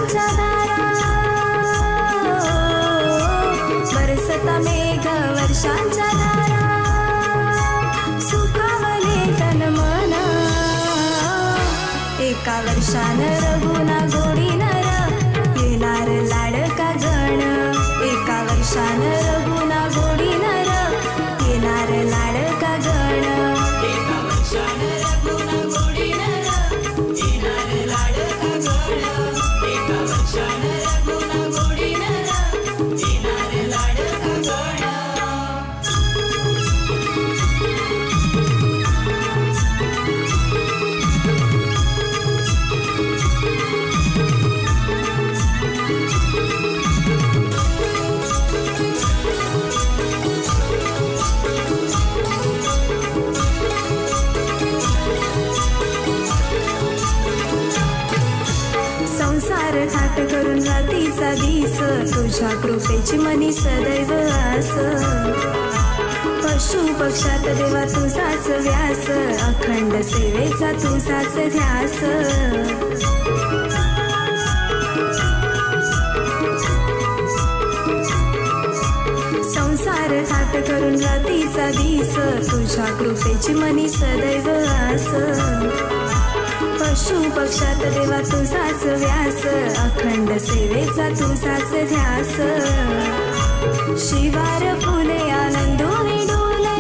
वर्षांच्या धारा, बरसता मेघ वर्षांच्या धारा, सुखावले तन मन, एका वर्षानं रघुना गोडी नर, येणार लाडका गण, एका वर्षानं रघुना गोडी नर, येणार लाडका गण, एका वर्षानं रघुना गोडी नर, येणार लाडका गण, एका वर्षानं रघुना गोडी नर, येणार लाडका गण. संसार थाट करून रात्रीचा दिस, तुझ्या कृपेची मनी सदैव आस, पशु पक्षात देवा तुझाच व्यास, अखंड सेवेचा तुझाच ध्यास. संसार थाट करून रात्रीचा दिस, तुझ्या कृपेची मनी सदैव आस, पशु पक्षात देवा तुझाच व्यास, अखंड सेवेचा तुझाच ध्यास. शिवार फुले आनंदोनी डोले,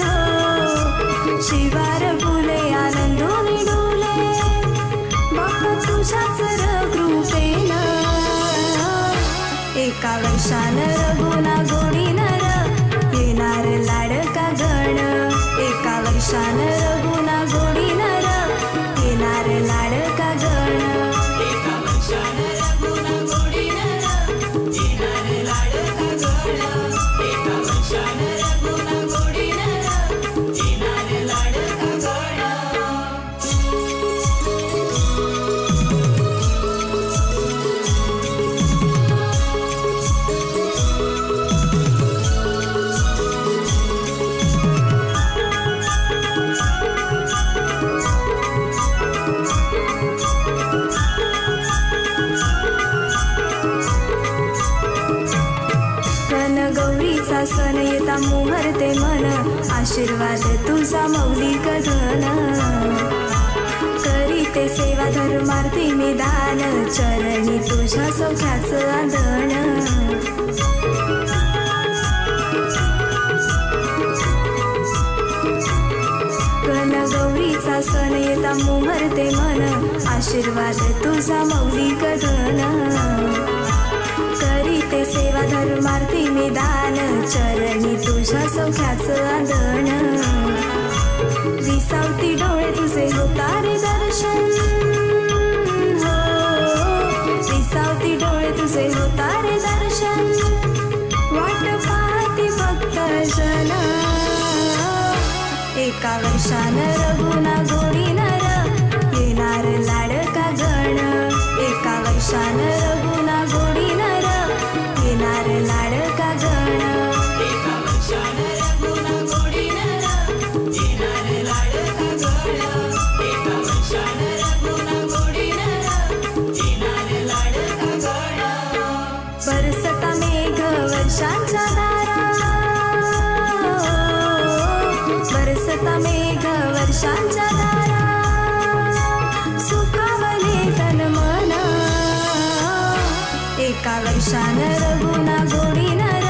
हो शिवार फुले आनंदोनी डोले, बाप्पा तुझ्याच कृपेन, एका वर्षानं रघुना गोडी नर, येणार लाडका गण, एका वर्षानं रघुना गोडी नर, येणार लाडका गण, एका वर्षानं रघुना गोडी नर, येणार लाडका गण, एका वर्षानं रघुना गोडी नर, येणार लाडका गण. सण येता मोहरते मन, आशीर्वाद तुझा मौलिक धन, करीते सेवा धर्मार्थी निदान, चरणी तुझ्या सौख्याचं आंदण. गणगौरीचा सण येता मोहरते मन, आशीर्वाद तुझा मौलिक धन, करीते सेवा धर्मार्थी निदान, चरणी तुझ्या सौख्याचं आंदण. विसावती डोळे तुझे होतारे दर्शन, हो विसावती डोळे तुझे होतारे दर्शन, वाट पाहती भक्त जन, एका वर्षानं रघुना गोडी नर, येणार लाडका गण, एका वर्षानं रघुना गोडी नर, येणार लाडका गण, एका वर्षानं रघुना गोडी नर, येणार लाडका गण, एका वर्षानं रघुना गोडी नर, येणार लाडका गण. बरसता मेघ वर्षांच्या धारा, बरसता मेघ वर्षांच्या धारा, सुखावले तन मन, एका वर्षानं रघुना गोडी नर,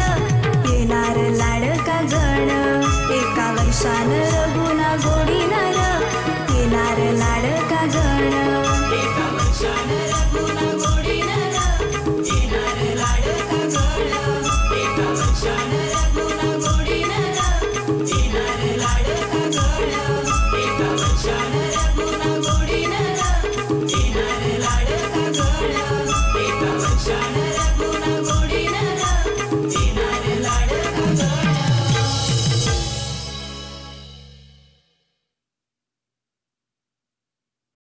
येणार लाडका गण, एका वर्षानं